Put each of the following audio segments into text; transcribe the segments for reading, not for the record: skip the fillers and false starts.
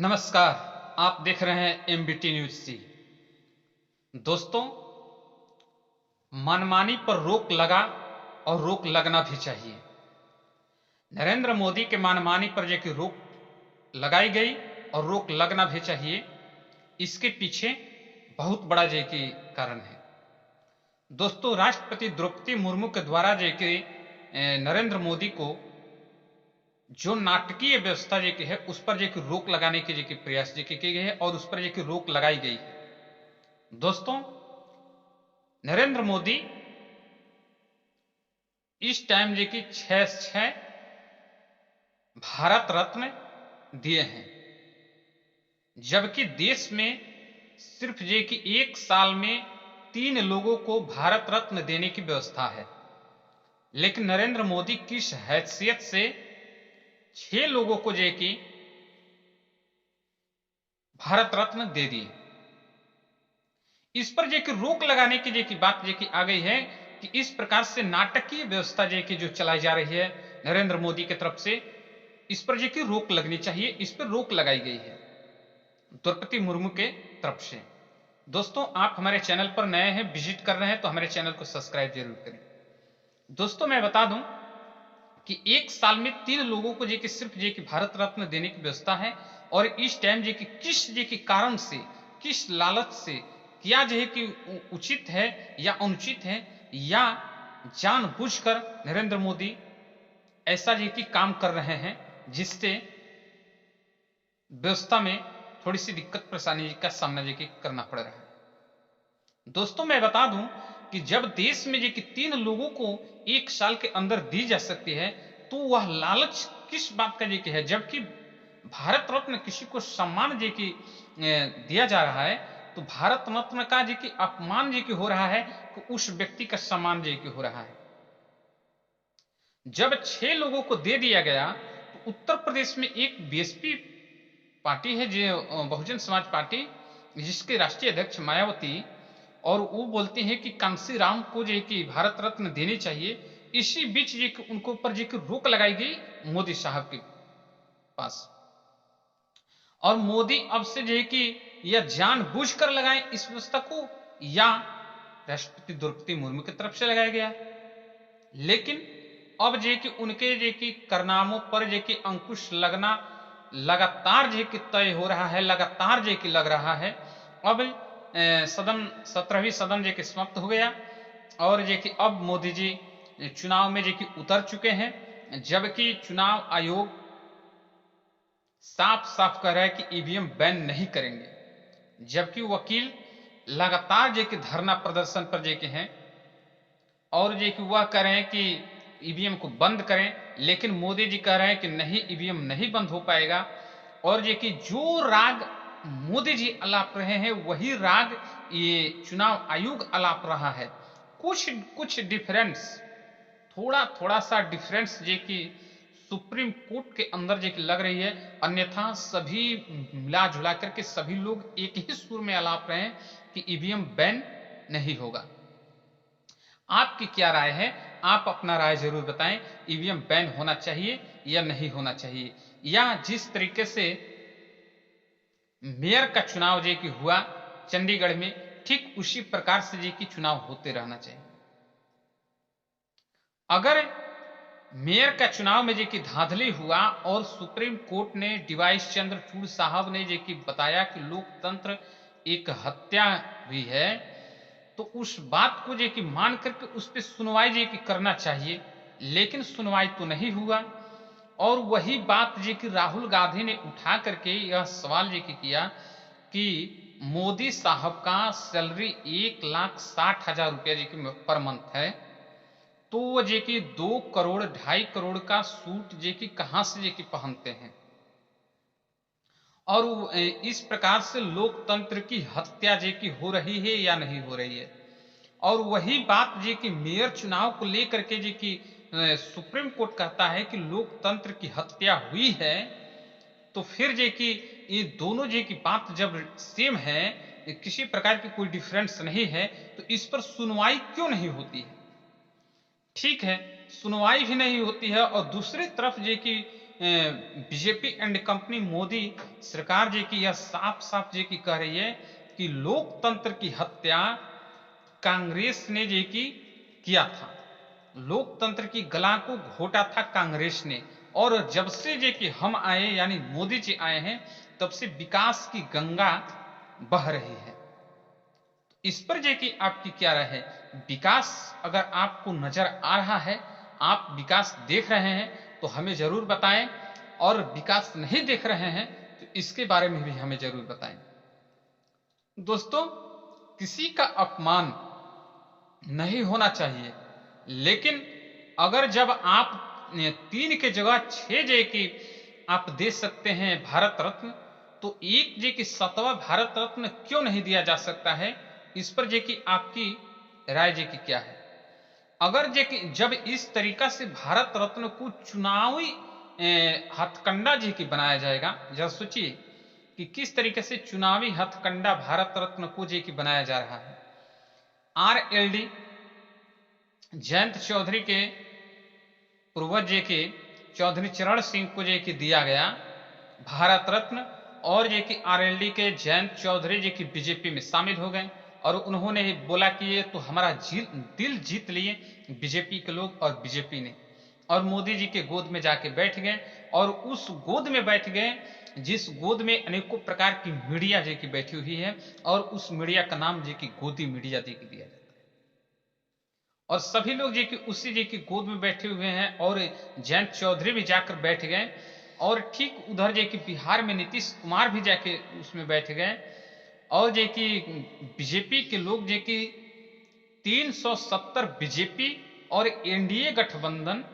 नमस्कार। आप देख रहे हैं एमबीटी न्यूज सी। दोस्तों, मनमानी पर रोक लगा और रोक लगना भी चाहिए। नरेंद्र मोदी के मनमानी पर जो कि रोक लगाई गई और रोक लगना भी चाहिए, इसके पीछे बहुत बड़ा जो कि कारण है। दोस्तों, राष्ट्रपति द्रौपदी मुर्मू के द्वारा जो कि नरेंद्र मोदी को जो नाटकीय व्यवस्था जो कि है उस पर जो कि रोक लगाने के जो कि प्रयास जो कि किए गए हैं और उस पर जो कि रोक लगाई गई है। दोस्तों, नरेंद्र मोदी इस टाइम जो कि 6 भारत रत्न दिए हैं, जबकि देश में सिर्फ जो कि 1 साल में 3 लोगों को भारत रत्न देने की व्यवस्था है। लेकिन नरेंद्र मोदी किस हैसियत से 6 लोगों को जो कि भारत रत्न दे दिए। इस पर जो कि रोक लगाने की जो कि बात जो कि आ गई है कि इस प्रकार से नाटकीय व्यवस्था जो कि जो चलाई जा रही है नरेंद्र मोदी की तरफ से, इस पर जो कि रोक लगनी चाहिए। इस पर रोक लगाई गई है द्रौपदी मुर्मू के तरफ से। दोस्तों, आप हमारे चैनल पर नए हैं, विजिट कर रहे हैं तो हमारे चैनल को सब्सक्राइब जरूर करें। दोस्तों, मैं बता दूं कि 1 साल में 3 लोगों को जो कि सिर्फ जो कि भारत रत्न देने की व्यवस्था है। और इस टाइम जो कि किस जो कि कारण से, किस लालच से किया जो है कि उचित है या अनुचित है, या जानबूझकर नरेंद्र मोदी ऐसा जो कि काम कर रहे हैं जिससे व्यवस्था में थोड़ी सी दिक्कत परेशानी का सामना जो कि करना पड़ रहा है। दोस्तों, मैं बता दूं कि जब देश में जो कि 3 लोगों को 1 साल के अंदर दी जा सकती है, तो वह लालच किस बात का जो कि है, जबकि भारत रत्न किसी को सम्मान जो कि दिया जा रहा है, तो भारत रत्न का जो कि अपमान जो कि हो रहा है, तो उस व्यक्ति का सम्मान जो कि हो रहा है। जब 6 लोगों को दे दिया गया, तो उत्तर प्रदेश में एक बीएसपी पार्टी है, जो बहुजन समाज पार्टी, जिसके राष्ट्रीय अध्यक्ष मायावती, और वो बोलते हैं कि कांसी राम को जो कि भारत रत्न देनी चाहिए। इसी बीच जो कि उनको ऊपर जो कि रोक लगाई गई मोदी साहब के पास। और मोदी अब से जो है कि यह जानबूझकर लगाए इस व्यवस्था को, या राष्ट्रपति द्रौपदी मुर्मू की तरफ से लगाया गया। लेकिन अब जो कि उनके जो कि कारनामों पर जो कि अंकुश लगना लगातार जो कि तय हो रहा है, लगातार जो कि लग रहा है। अब सदन 17वीं सदन जो कि समाप्त हो गया और जो कि अब मोदी जी चुनाव में जो कि उतर चुके हैं, जबकि चुनाव आयोग साफ साफ कह रहा है कि ईवीएम बैन नहीं करेंगे। जबकि वकील लगातार जो कि धरना प्रदर्शन पर जो कि हैं और जो कि वह कह रहे हैं कि ईवीएम को बंद करें, लेकिन मोदी जी कह रहे हैं कि नहीं, ईवीएम नहीं बंद हो पाएगा। और जो कि जो राग मोदी जी अलाप रहे हैं वही राग ये चुनाव आयोग अलाप रहा है। कुछ डिफरेंस, थोड़ा सा डिफरेंस जो कि सुप्रीम कोर्ट के अंदर जो कि लग रही है, अन्यथा सभी मिला जुला करके सभी लोग एक ही सुर में अलाप रहे हैं कि ईवीएम बैन नहीं होगा। आपकी क्या राय है? आप अपना राय जरूर बताएं। ईवीएम बैन होना चाहिए या नहीं होना चाहिए, या जिस तरीके से मेयर का चुनाव जो कि हुआ चंडीगढ़ में, ठीक उसी प्रकार से जो कि चुनाव होते रहना चाहिए। अगर मेयर का चुनाव में जो कि धांधली हुआ और सुप्रीम कोर्ट ने डीवाइस चंद्रचूड़ साहब ने जो कि बताया कि लोकतंत्र एक हत्या हुई है, तो उस बात को जो कि मान करके उस पर सुनवाई जो कि करना चाहिए। लेकिन सुनवाई तो नहीं हुआ। और वही बात जो कि राहुल गांधी ने उठा करके यह सवाल जो कि किया कि मोदी साहब का सैलरी 1,60,000 रुपया जो कि पर मंथ है, तो वो जो कि 2 करोड़ 2.5 करोड़ का सूट जो कि कहां से जो कि पहनते हैं। और इस प्रकार से लोकतंत्र की हत्या जो कि हो रही है या नहीं हो रही है। और वही बात जो कि मेयर चुनाव को लेकर के जो कि सुप्रीम कोर्ट कहता है कि लोकतंत्र की हत्या हुई है, तो फिर जो कि ये दोनों जो की बात जब सेम है, किसी प्रकार की कोई डिफरेंस नहीं है, तो इस पर सुनवाई क्यों नहीं होती है? ठीक है, सुनवाई भी नहीं होती है और दूसरी तरफ जो कि बीजेपी एंड कंपनी मोदी सरकार जे की यह साफ साफ जे की कह रही है कि लोकतंत्र की हत्या कांग्रेस ने जे की किया था, लोकतंत्र की गला को घोटा था कांग्रेस ने। और जब से जे कि हम आए यानी मोदी जी आए हैं तब से विकास की गंगा बह रही है। इस पर जे कि आपकी क्या राय है? विकास अगर आपको नजर आ रहा है, आप विकास देख रहे हैं तो हमें जरूर बताएं, और विकास नहीं देख रहे हैं तो इसके बारे में भी हमें जरूर बताएं। दोस्तों, किसी का अपमान नहीं होना चाहिए, लेकिन अगर जब आप 3 के जगह 6 जे की आप दे सकते हैं भारत रत्न, तो एक जे की 7वां भारत रत्न क्यों नहीं दिया जा सकता है? इस पर जे की आपकी राय जे की क्या है? अगर जे कि जब इस तरीका से भारत रत्न को चुनावी हथकंडा जे की बनाया जाएगा, जरा सोचिए कि किस तरीके से चुनावी हथकंडा भारत रत्न को जे की बनाया जा रहा है। आरएलडी जयंत चौधरी के पूर्वज जे के चौधरी चरण सिंह को जे की दिया गया भारत रत्न, और जे कि आरएलडी के जयंत चौधरी जी की बीजेपी में शामिल हो गए, और उन्होंने बोला कि ये तो हमारा दिल जीत लिए बीजेपी के लोग और बीजेपी ने, और मोदी जी के गोद में जाके बैठ गए, और उस गोद में बैठ गए जिस गोद में अनेकों प्रकार की मीडिया जे की बैठी हुई है, और उस मीडिया का नाम जे की गोदी मीडिया जे की दिया जाता है, और सभी लोग जे की उसी जे की गोद में बैठे हुए हैं, और जयंत चौधरी भी जाकर बैठ गए, और ठीक उधर जे कि बिहार में नीतीश कुमार भी जाके उसमें बैठ गए, और जे कि बीजेपी के लोग जे कि 370 बीजेपी और एनडीए गठबंधन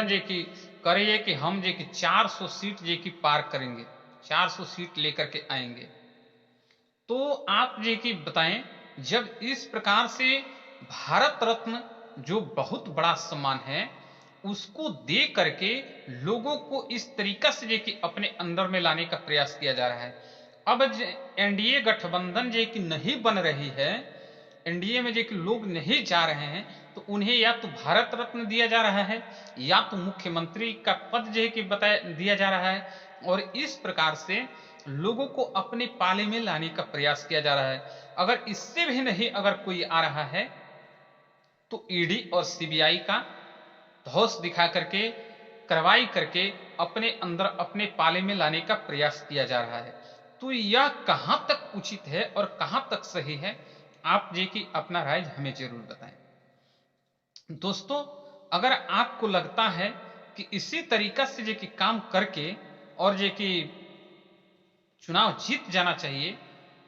जे कि करे कि हम जे कि 400 सीट जे कि पार करेंगे, 400 सीट लेकर के आएंगे। तो आप जे कि बताएं, जब इस प्रकार से भारत रत्न जो बहुत बड़ा सम्मान है उसको दे करके लोगों को इस तरीका से जे कि अपने अंदर में लाने का प्रयास किया जा रहा है। अब एनडीए गठबंधन जे कि नहीं बन रही है, एनडीए में जे कि लोग नहीं जा रहे हैं, तो उन्हें या तो भारत रत्न दिया जा रहा है या तो मुख्यमंत्री का पद जो है कि बताया दिया जा रहा है, और इस प्रकार से लोगों को अपने पाले में लाने का प्रयास किया जा रहा है। अगर इससे भी नहीं अगर कोई आ रहा है तो ईडी और सीबीआई का धौंस दिखा करके, कार्रवाई करके अपने अंदर अपने पाले में लाने का प्रयास किया जा रहा है। तो यह कहां तक उचित है और कहां तक सही है, आप जे कि अपना राय हमें जरूर बताएं। दोस्तों, अगर आपको लगता है कि इसी तरीका से जे कि काम करके और जे कि चुनाव जीत जाना चाहिए,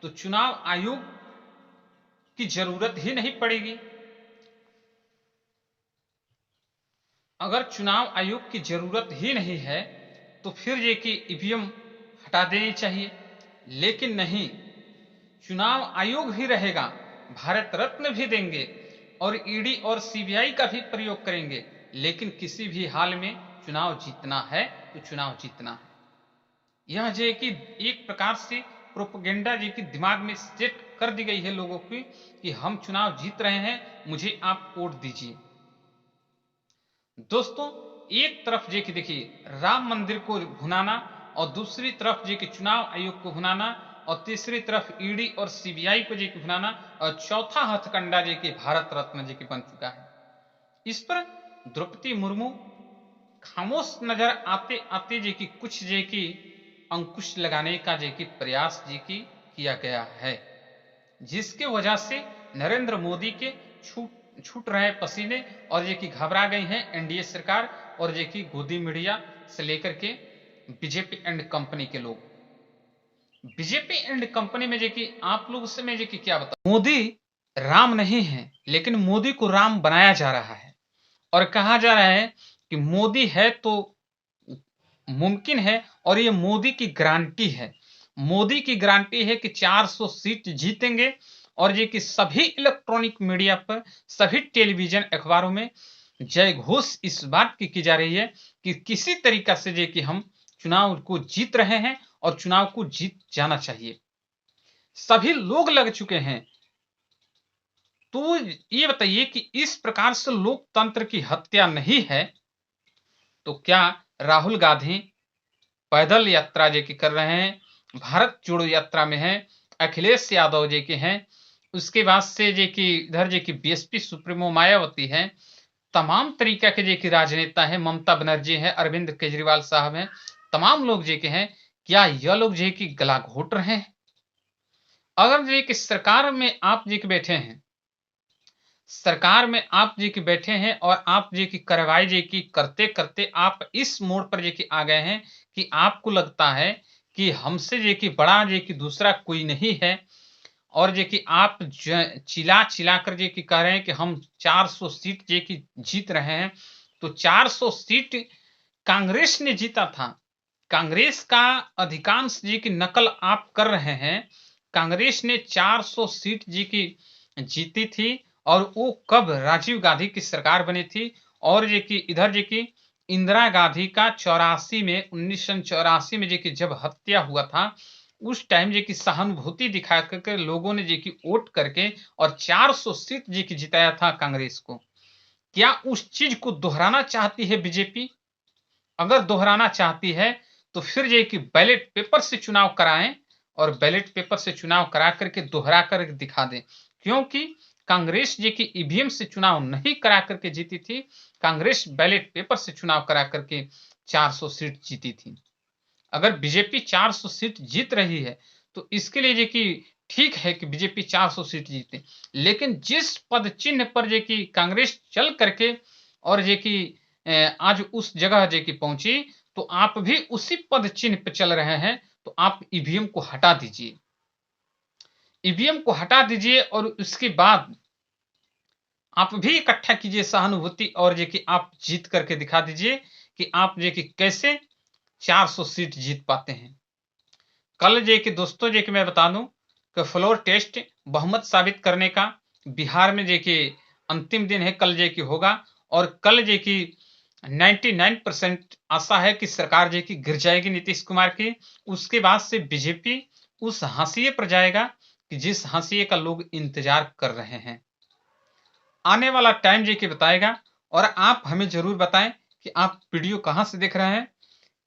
तो चुनाव आयोग की जरूरत ही नहीं पड़ेगी। अगर चुनाव आयोग की जरूरत ही नहीं है तो फिर ये कि ईवीएम हटा देनी चाहिए, लेकिन नहीं, चुनाव आयोग भी रहेगा, भारत रत्न भी देंगे और ईडी और सीबीआई का भी प्रयोग करेंगे, लेकिन किसी भी हाल में चुनाव जीतना है तो चुनाव जीतना है। यह जो कि एक प्रकार से प्रोपेगेंडा जो कि दिमाग में सेट कर दी गई है लोगों की कि हम चुनाव जीत रहे हैं, मुझे आप वोट दीजिए। दोस्तों, एक तरफ जे कि देखिए राम मंदिर को भुनाना, और दूसरी तरफ जे कि चुनाव आयोग को भुनाना, और तीसरी तरफ ईडी और सीबीआई को जे कि भुनाना, और चौथा हथकंडा जे कि भारत रत्न जे कि बन चुका है। इस पर द्रौपदी मुर्मू खामोश नजर आते आते जे कि कुछ जे कि अंकुश लगाने का जे कि प्रयास जे कि किया गया है, जिसके वजह से नरेंद्र मोदी के छूट रहे पसीने, और ये कि घबरा गई हैं एनडीए सरकार, और ये कि गोदी मीडिया से लेकर के बीजेपी एंड कंपनी के लोग। बीजेपी एंड कंपनी में जे कि आप लोग से मैं जे कि क्या बताऊं, मोदी राम नहीं है, लेकिन मोदी को राम बनाया जा रहा है, और कहा जा रहा है कि मोदी है तो मुमकिन है, और ये मोदी की गारंटी है, मोदी की गारंटी है कि 400 सीट जीतेंगे, और ये कि सभी इलेक्ट्रॉनिक मीडिया पर, सभी टेलीविजन अखबारों में जय घोष इस बात की जा रही है कि किसी तरीका से जे कि हम चुनाव को जीत रहे हैं और चुनाव को जीत जाना चाहिए। सभी लोग लग चुके हैं। तो ये बताइए कि इस प्रकार से लोकतंत्र की हत्या नहीं है तो क्या राहुल गांधी पैदल यात्रा जे की कर रहे हैं, भारत जोड़ो यात्रा में हैं, अखिलेश यादव जे के हैं, उसके बाद से जे कि इधर जे कि बीएसपी सुप्रीमो मायावती है, तमाम तरीका के जे कि राजनेता है, ममता बनर्जी है, अरविंद केजरीवाल साहब हैं, तमाम लोग जे के हैं, क्या यह लोग जे कि गला घोट रहे हैं? अगर जे कि सरकार में आप जी के बैठे हैं, सरकार में आप जी के बैठे हैं और आप जी की कार्रवाई जी की करते करते आप इस मोड़ पर जी की आ गए हैं कि आपको लगता है कि हमसे जी की बड़ा जी की दूसरा कोई नहीं है, और जे कि आप चिल्ला चिल्ला कर जे कि कह रहे हैं कि हम 400 सीट जे कि जीत रहे हैं, तो 400 सीट कांग्रेस ने जीता था। कांग्रेस का अधिकांश जी की नकल आप कर रहे हैं। कांग्रेस ने 400 सीट जी की जीती थी, और वो कब राजीव गांधी की सरकार बनी थी, और ये कि इधर जे कि इंदिरा गांधी का 84 में 1984 में जे कि जब हत्या हुआ था, उस टाइम जे कि सहानुभूति दिखा करके लोगों ने जे कि वोट करके और 400 सीट जे कि जिताया था कांग्रेस को। क्या उस चीज को दोहराना चाहती है बीजेपी? अगर दोहराना चाहती है तो फिर ये कि बैलेट पेपर से चुनाव कराएं, और बैलेट पेपर से चुनाव करा करके दोहरा कर दिखा दें, क्योंकि कांग्रेस जी की ईवीएम से चुनाव नहीं करा करके जीती थी, कांग्रेस बैलेट पेपर से चुनाव करा करके 400 सीट जीती थी। अगर बीजेपी 400 सीट जीत रही है तो इसके लिए जे कि ठीक है कि बीजेपी 400 सीट जीते, लेकिन जिस पद चिन्ह पर जे कि कांग्रेस चल करके और जे कि आज उस जगह जे कि पहुंची, तो आप भी उसी पद चिन्ह पर चल रहे हैं, तो आप ईवीएम को हटा दीजिए। ईवीएम को हटा दीजिए और उसके बाद आप भी इकट्ठा कीजिए सहानुभूति, और जे कि आप जीत करके दिखा दीजिए कि आप जे कि कैसे 400 सीट जीत पाते हैं। कल जे कि दोस्तों जे कि मैं बता दूं कि फ्लोर टेस्ट बहुमत साबित करने का बिहार में जे कि अंतिम दिन है, कल जे कि होगा, और कल जे कि 99% आशा है कि सरकार जे कि गिर जाएगी नीतीश कुमार की। उसके बाद से बीजेपी उस हाशिए पर जाएगा कि जिस हाशिए का लोग इंतजार कर रहे हैं। आने वाला टाइम जे कि बताएगा, और आप हमें जरूर बताएं कि आप वीडियो कहां से देख रहे हैं।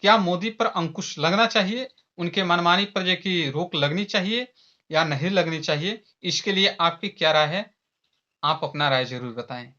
क्या मोदी पर अंकुश लगना चाहिए, उनके मनमानी पर जे कि रोक लगनी चाहिए या नहीं लगनी चाहिए? इसके लिए आपकी क्या राय है? आप अपना राय जरूर बताएं।